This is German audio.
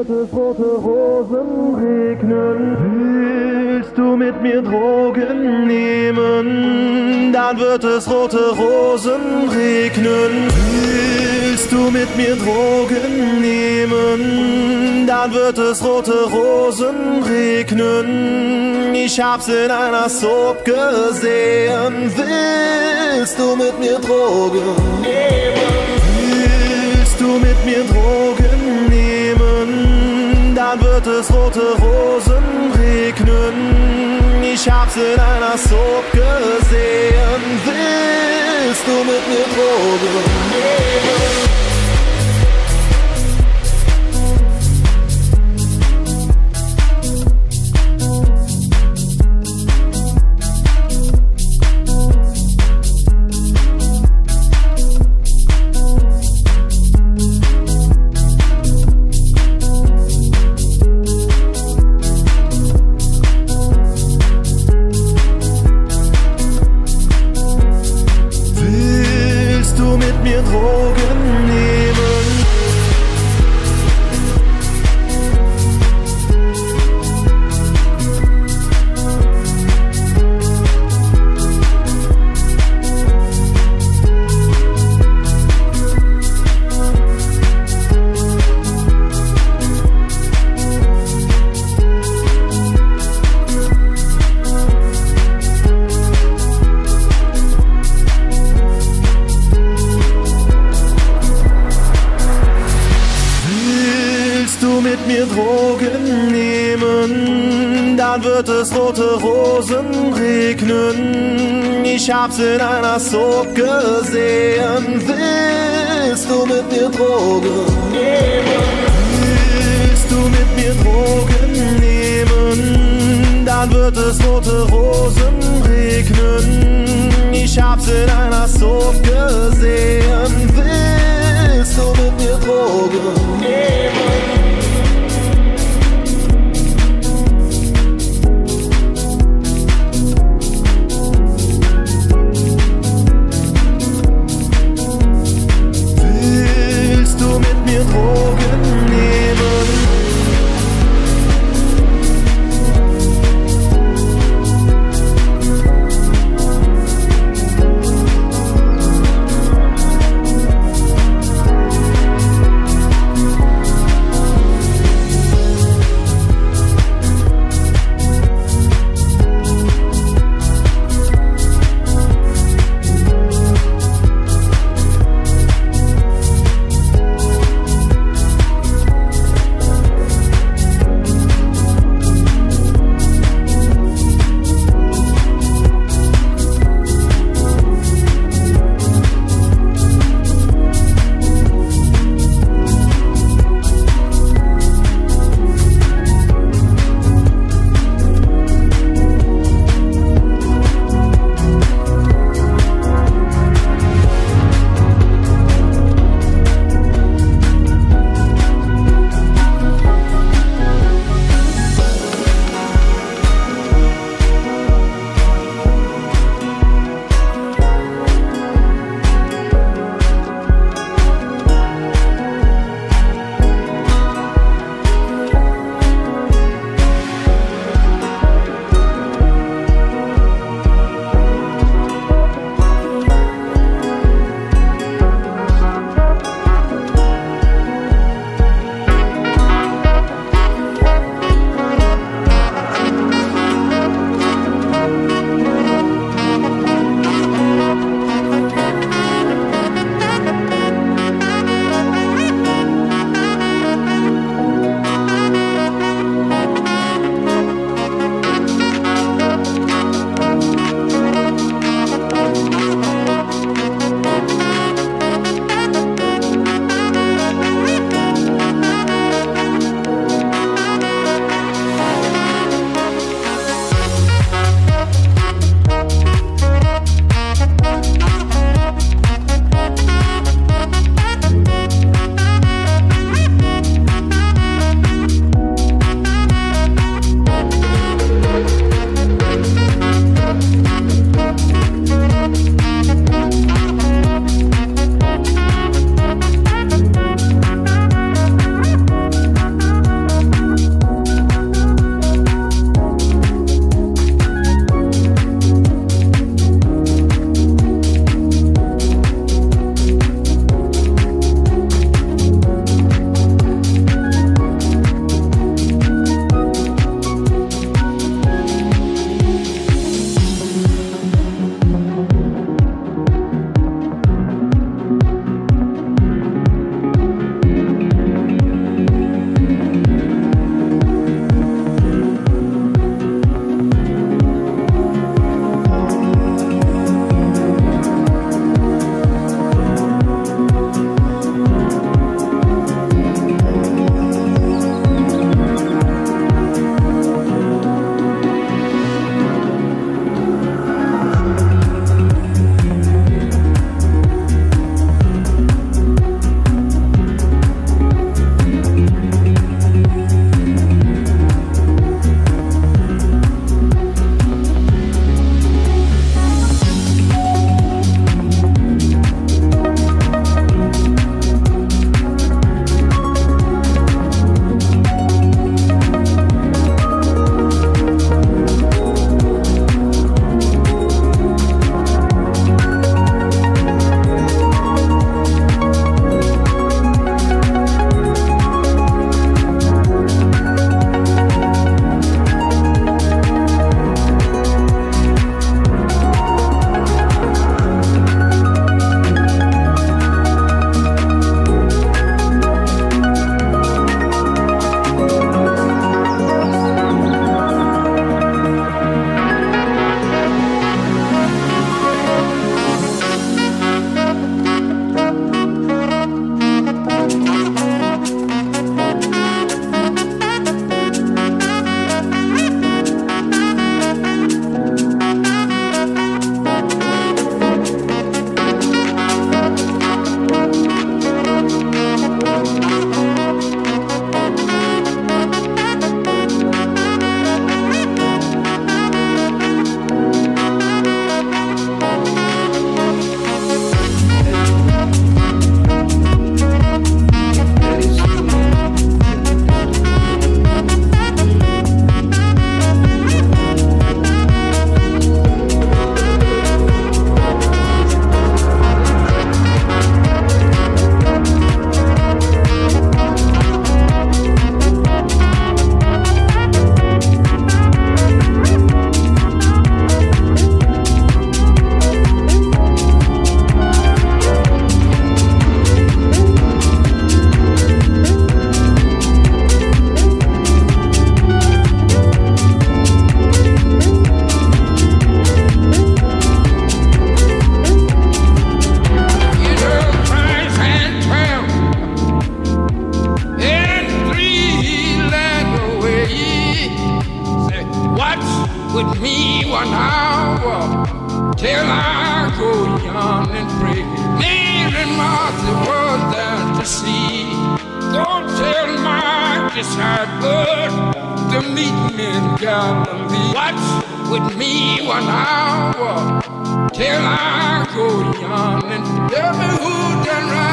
wird es rote Rosen regnen. Willst du mit mir Drogen nehmen? Dann wird es rote Rosen regnen. Willst du mit mir Drogen nehmen? Dann wird es rote Rosen regnen. Ich hab's in einer Soap gesehen. Willst du mit mir Drogen nehmen? Willst du mit mir Drogen nehmen? Dann wird es rote Rosen regnen. Ich hab's in einer Soap gesehen. Willst du mit mir Drogen nehmen? Drogen nehmen. Mit mir Drogen nehmen, dann wird es rote Rosen regnen. Ich hab's in einer Soap gesehen. Willst du mit mir Drogen nehmen? Willst du mit mir Drogen nehmen? Dann wird es rote Rosen regnen. Ich hab's in einer Soap gesehen. Willst du mit mir Drogen nehmen? Drogen nehmen. 1 hour till I go young and pray. Mary and Martha was there to see. Don't tell my disciples to meet me in Galilee. Watch with me 1 hour till I go young and tell me who done right.